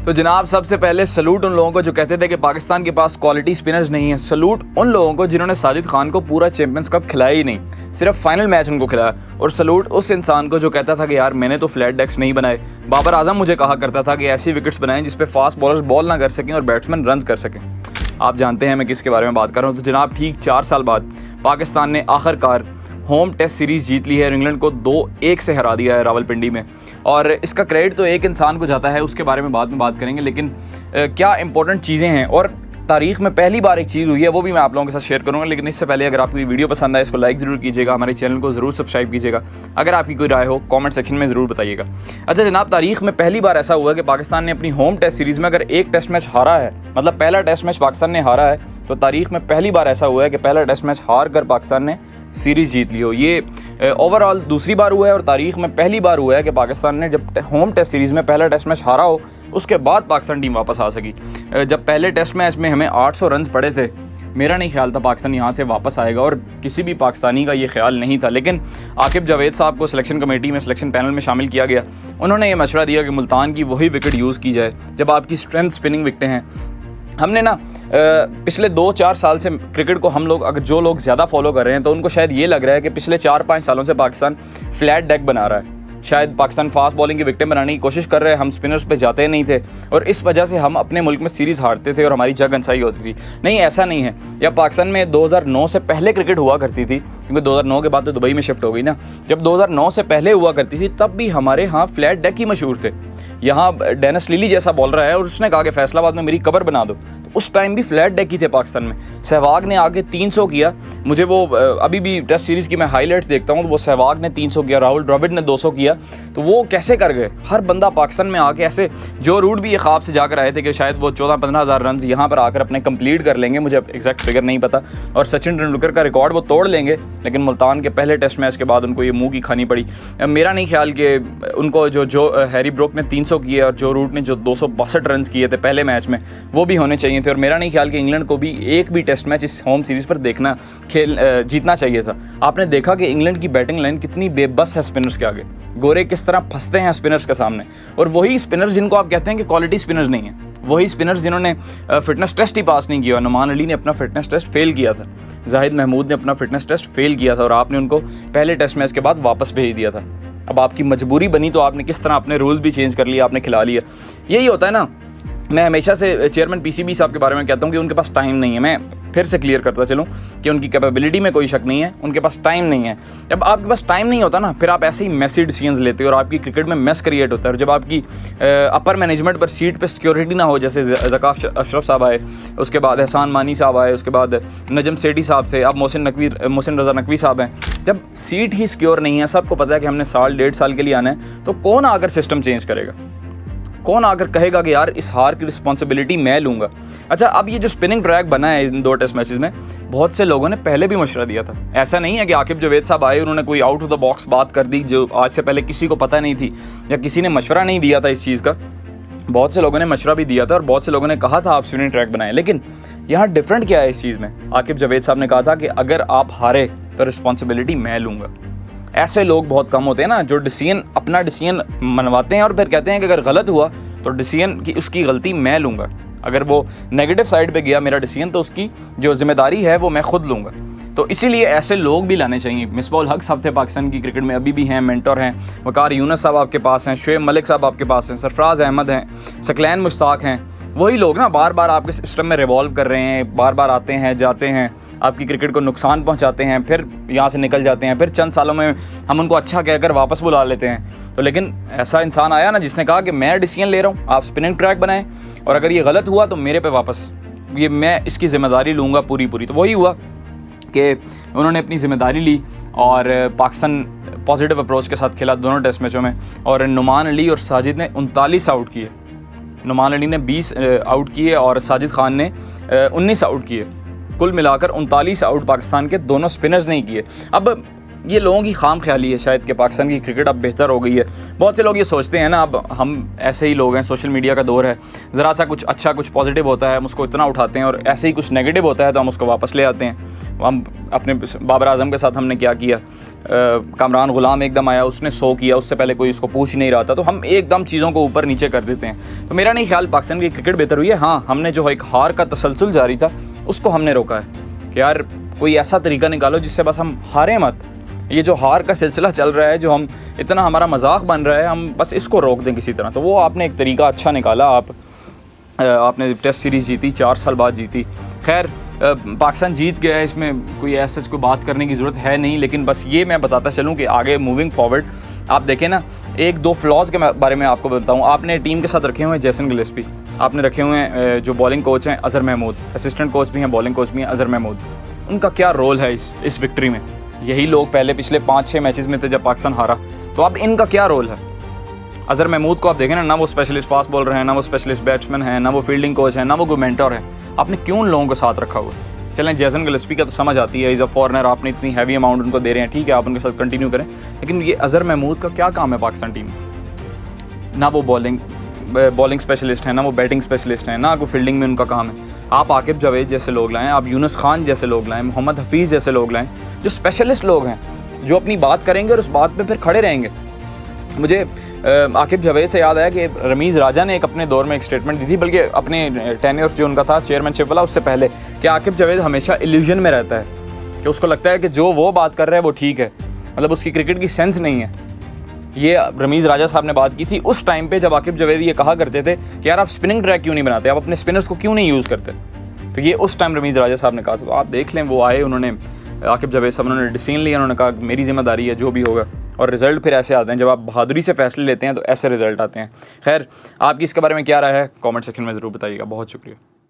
तो जनाब सबसे पहले सलूट उन लोगों को जो कहते थे कि पाकिस्तान के पास क्वालिटी स्पिनर्स नहीं है। सलूट उन लोगों को जिन्होंने साजिद खान को पूरा चैंपियंस कप खिलाया ही नहीं, सिर्फ फाइनल मैच उनको खिलाया। और सलूट उस इंसान को जो कहता था कि यार मैंने तो फ्लैट डेक्स नहीं बनाए। बाबर आजम मुझे कहा करता था कि ऐसी विकेट्स बनाएं जिस पे फास्ट बॉलर्स बॉल ना कर सकें और बैट्समैन रन कर सकें। आप जानते हैं मैं किसके बारे में बात कर रहा हूँ। तो जनाब ठीक 4 साल बाद पाकिस्तान ने आखिरकार होम टेस्ट सीरीज़ जीत ली है और इंग्लैंड को 2-1 से हरा दिया है रावलपिंडी में। और इसका क्रेडिट तो एक इंसान को जाता है, उसके बारे में बाद में बात करेंगे। लेकिन क्या इंपॉर्टेंट चीज़ें हैं और तारीख़ में पहली बार एक चीज़ हुई है, वो भी मैं आप लोगों के साथ शेयर करूँगा। लेकिन इससे पहले अगर आपको ये वीडियो पसंद आए इसको लाइक ज़रूर कीजिएगा, हमारे चैनल को ज़रूर सब्सक्राइब कीजिएगा। अगर आपकी कोई राय हो कमेंट सेक्शन में ज़रूर बताइएगा। अच्छा जनाब, तारीख़ में पहली बार ऐसा हुआ है कि पाकिस्तान ने अपनी होम टेस्ट सीरीज़ में अगर एक टेस्ट मैच हारा है, मतलब पहला टेस्ट मैच पाकिस्तान ने हारा है, तो तारीख़ में पहली बार ऐसा हुआ है कि पहला टेस्ट मैच हार कर पाकिस्तान ने सीरीज़ जीत ली हो। ये ओवरऑल दूसरी बार हुआ है और तारीख़ में पहली बार हुआ है कि पाकिस्तान ने जब होम टेस्ट सीरीज़ में पहला टेस्ट मैच हारा हो उसके बाद पाकिस्तान टीम वापस आ सकी। जब पहले टेस्ट मैच में हमें 800 रन पड़े थे, मेरा नहीं ख्याल था पाकिस्तान यहाँ से वापस आएगा और किसी भी पाकिस्तानी का ये ख्याल नहीं था। लेकिन आकिब जावेद साहब को सिलेक्शन कमेटी में सिलेक्शन पैनल में शामिल किया गया। उन्होंने ये मशवरा दिया कि मुल्तान की वही विकेट यूज़ की जाए जब आपकी स्ट्रेंथ स्पिनिंग विकेटें हैं। हमने ना पिछले 2-4 साल से क्रिकेट को हम लोग अगर जो लोग ज़्यादा फॉलो कर रहे हैं तो उनको शायद ये लग रहा है कि पिछले 4-5 सालों से पाकिस्तान फ्लैट डेक बना रहा है। शायद पाकिस्तान फास्ट बॉलिंग की विकेटें बनाने की कोशिश कर रहे हैं, हम स्पिनर्स पे जाते नहीं थे और इस वजह से हम अपने मुल्क में सीरीज़ हारते थे और हमारी जग अनसाई होती थी। नहीं, ऐसा नहीं है। या पाकिस्तान में 2009 से पहले क्रिकेट हुआ करती थी, क्योंकि 2009 के बाद तो दुबई में शिफ्ट हो गई ना। जब 2009 से पहले हुआ करती थी तब भी हमारे यहाँ फ्लैट डेक ही मशहूर थे। यहाँ डेनिस लिली जैसा बॉलर है और उसने कहा कि फैसलाबाद में मेरी कबर बना दो, तो उस टाइम भी फ्लैट डेक ही थे पाकिस्तान में। सहवाग ने आगे 300 किया। मुझे वो अभी भी टेस्ट सीरीज़ की मैं हाईलाइट्स देखता हूँ तो वो सहवाग ने 300 किया, राहुल द्रविड़ ने 200 किया। तो वो कैसे कर गए? हर बंदा पाकिस्तान में आके ऐसे, जो रूट भी ये ख्वाब से जाकर आए थे कि शायद वो 14-15 हज़ार रन यहाँ पर आकर अपने कंप्लीट कर लेंगे, मुझे एग्जैक्ट फिगर नहीं पता, और सचिन तेंदुलकर का रिकॉर्ड वो तोड़ लेंगे। लेकिन मुल्तान के पहले टेस्ट मैच के बाद उनको ये मुँह की खानी पड़ी। मेरा नहीं ख्याल कि उनको जो हैरी ब्रोक ने 300 किए और जो रूट ने जो 262 रन किए थे पहले मैच में, वो भी होने चाहिए थे। और मेरा नहीं ख्याल कि इंग्लैंड को भी एक भी टेस्ट मैच इस होम सीरीज़ पर जीतना चाहिए था। आपने देखा कि इंग्लैंड की बैटिंग लाइन कितनी बेबस है स्पिनर्स के आगे, गोरे किस तरह फंसते हैं स्पिनर्स के सामने। और वही स्पिनर्स जिनको आप कहते हैं कि क्वालिटी स्पिनर्स नहीं है, वही स्पिनर्स जिन्होंने फिटनेस टेस्ट ही पास नहीं किया। नुमान अली ने अपना फिटनेस टेस्ट फेल किया था, जाहिद महमूद ने अपना फिटनेस टेस्ट फेल किया था और आपने उनको पहले टेस्ट मैच के बाद वापस भेज दिया था। अब आपकी मजबूरी बनी तो आपने किस तरह अपने रूल्स भी चेंज कर लिया, आपने खिला लिया। यही होता है ना। मैं हमेशा से चेयरमैन पीसीबी साहब के बारे में कहता हूँ कि उनके पास टाइम नहीं है। मैं फिर से क्लियर करता चलूँ कि उनकी कैपेबिलिटी में कोई शक नहीं है, उनके पास टाइम नहीं है। जब आपके पास टाइम नहीं होता ना, फिर आप ऐसे ही मेसी डिसीजंस लेते हो और आपकी क्रिकेट में मेस क्रिएट होता है। और जब आपकी अपर मैनेजमेंट पर सीट पे सिक्योरिटी ना हो, जैसे ज़काफ अशरफ साहब आए, उसके बाद एहसान मानी साहब आए, उसके बाद नजम सेठी साहब थे, अब मोहसिन रज़ा नकवी साहब हैं। जब सीट ही सिक्योर नहीं है, सबको पता है कि हमने 1.5 साल के लिए आना है, तो कौन आकर सिस्टम चेंज करेगा? कौन आकर कहेगा कि यार इस हार की रिस्पॉन्सिबिलिटी मैं लूँगा? अच्छा, अब ये जो स्पिनिंग ट्रैक बना है इन 2 टेस्ट मैचेस में, बहुत से लोगों ने पहले भी मशवरा दिया था। ऐसा नहीं है कि आकिब जावेद साहब आए उन्होंने कोई आउट ऑफ द बॉक्स बात कर दी जो आज से पहले किसी को पता नहीं थी या किसी ने मशवरा नहीं दिया था इस चीज़ का। बहुत से लोगों ने मशवरा भी दिया था और बहुत से लोगों ने कहा था आप स्पिनिंग ट्रैक बनाएं। लेकिन यहाँ डिफरेंट क्या है इस चीज़ में? आकिब जावेद साहब ने कहा था कि अगर आप हारे तो रिस्पॉन्सिबिलिटी मैं लूँगा। ऐसे लोग बहुत कम होते हैं ना जो अपना डिसीजन मनवाते हैं और फिर कहते हैं कि अगर गलत हुआ तो डिसीजन की उसकी गलती मैं लूँगा। अगर वो नेगेटिव साइड पे गया मेरा डिसीजन तो उसकी जो जिम्मेदारी है वो मैं खुद लूँगा। तो इसीलिए ऐसे लोग भी लाने चाहिए। मिसबाह उल हक साहब थे पाकिस्तान की क्रिकेट में, अभी भी हैं, मेंटर हैं। वकार यूनुस साहब आपके पास हैं, शुएब मलिक साहब आपके पास हैं, सरफराज अहमद हैं, सकलैन मुश्ताक हैं। वही लोग ना बार बार आपके सिस्टम में रिवॉल्व कर रहे हैं, बार बार आते हैं जाते हैं, आपकी क्रिकेट को नुकसान पहुंचाते हैं, फिर यहाँ से निकल जाते हैं, फिर चंद सालों में हम उनको अच्छा कहकर वापस बुला लेते हैं। तो लेकिन ऐसा इंसान आया ना जिसने कहा कि मैं डिसीजन ले रहा हूँ, आप स्पिनिंग ट्रैक बनाएं और अगर ये गलत हुआ तो मेरे पे वापस, ये मैं इसकी ज़िम्मेदारी लूँगा पूरी। तो वही हुआ कि उन्होंने अपनी ज़िम्मेदारी ली और पाकिस्तान पॉजिटिव अप्रोच के साथ खेला दोनों टेस्ट मैचों में। और नुमान अली और साजिद ने 39 आउट किए। नुमान अली ने 20 आउट किए और साजिद खान ने 19 आउट किए। कुल मिलाकर 39 आउट पाकिस्तान के दोनों स्पिनर्स नहीं किए। अब ये लोगों की खाम ख्याली है शायद कि पाकिस्तान की क्रिकेट अब बेहतर हो गई है। बहुत से लोग ये सोचते हैं ना, अब हम ऐसे ही लोग हैं, सोशल मीडिया का दौर है, ज़रा सा कुछ अच्छा कुछ पॉजिटिव होता है हम उसको इतना उठाते हैं और ऐसे ही कुछ नेगेटिव होता है तो हम उसको वापस ले आते हैं। हम अपने बाबर आजम के साथ हमने क्या किया, कामरान गुलाम एकदम आया, उसने 100 किया, उससे पहले कोई उसको पूछ ही नहीं रहा था, तो हम एकदम चीज़ों को ऊपर नीचे कर देते हैं। तो मेरा नहीं ख्याल पाकिस्तान की क्रिकेट बेहतर हुई है। हाँ, हमने जो एक हार का तसलसल जारी था उसको हमने रोका है कि यार कोई ऐसा तरीका निकालो जिससे बस हम हारें मत। ये जो हार का सिलसिला चल रहा है, जो हम इतना हमारा मजाक बन रहा है, हम बस इसको रोक दें किसी तरह। तो वो आपने एक तरीका अच्छा निकाला। आपने टेस्ट सीरीज़ जीती, 4 साल बाद जीती। खैर पाकिस्तान जीत गया है, इसमें कोई ऐसा कोई बात करने की ज़रूरत है नहीं, लेकिन बस ये मैं बताता चलूँ कि आगे मूविंग फॉरवर्ड आप देखें ना, 1-2 फ्लॉज के बारे में आपको बताऊँ। आपने टीम के साथ रखे हुए हैं जेसन गिलेस्पी, आपने रखे हुए हैं जो बॉलिंग कोच हैं अज़हर महमूद, असिस्टेंट कोच भी हैं, बॉलिंग कोच भी हैं अज़हर महमूद। उनका क्या रोल है इस विक्ट्री में? यही लोग पहले पिछले 5-6 मैचेस में थे जब पाकिस्तान हारा, तो अब इनका क्या रोल है? अज़हर महमूद को आप देखें ना वो स्पेशलिस्ट फास्ट बॉलर हैं, ना वो स्पेशलिस्ट बैट्समैन हैं, ना वो फील्डिंग कोच हैं, ना वो कोई मेंटर है। आपने क्यों उन लोगों को साथ रखा हुआ? चलें, जेसन गिलेस्पी का तो समझ आती है, इज़ अ फॉरनर, आपने इतनी हैवी अमाउंट उनको दे रहे हैं, ठीक है, आप उनके साथ कंटिन्यू करें, लेकिन ये अज़हर महमूद का क्या काम है पाकिस्तान टीम में? ना वो बॉलिंग स्पेशलिस्ट हैं, ना वो बैटिंग स्पेशलिस्ट हैं, ना कोई फील्डिंग में उनका काम है। आप आकिब जावेद जैसे लोग लाएँ, आप यूनुस खान जैसे लोग लाएँ, मोहम्मद हफीज़ जैसे लोग लाएँ, जो स्पेशलिस्ट लोग हैं, जो अपनी बात करेंगे और उस बात पे फिर खड़े रहेंगे। मुझे आकिब जावेद से याद आया कि रमीज़ राजा ने अपने दौर में एक स्टेटमेंट दी थी, बल्कि अपने टेन्योर जो उनका था चेयरमैनशिप वाला उससे पहले, कि आकिब जावेद हमेशा इल्यूजन में रहता है, कि उसको लगता है कि जो वो बात कर रहा है वो ठीक है, मतलब उसकी क्रिकेट की सेंस नहीं है। ये रमीज़ राजा साहब ने बात की थी उस टाइम पे जब आकिब जावेद ये कहा करते थे कि यार आप स्पिनिंग ट्रैक क्यों नहीं बनाते, आप अपने स्पिनर्स को क्यों नहीं यूज़ करते। तो ये उस टाइम रमीज़ राजा साहब ने कहा था। तो आप देख लें, वो आए, उन्होंने आकिब जावेद साहब उन्होंने डिसीजन लिया, उन्होंने कहा मेरी जिम्मेदारी है जो भी होगा, और रिज़ल्ट फिर ऐसे आते हैं। जब आप बहादुरी से फैसले लेते हैं तो ऐसे रिज़ल्ट आते हैं। खैर, आपकी इसके बारे में क्या राय है कमेंट सेक्शन में ज़रूर बताइएगा। बहुत शुक्रिया।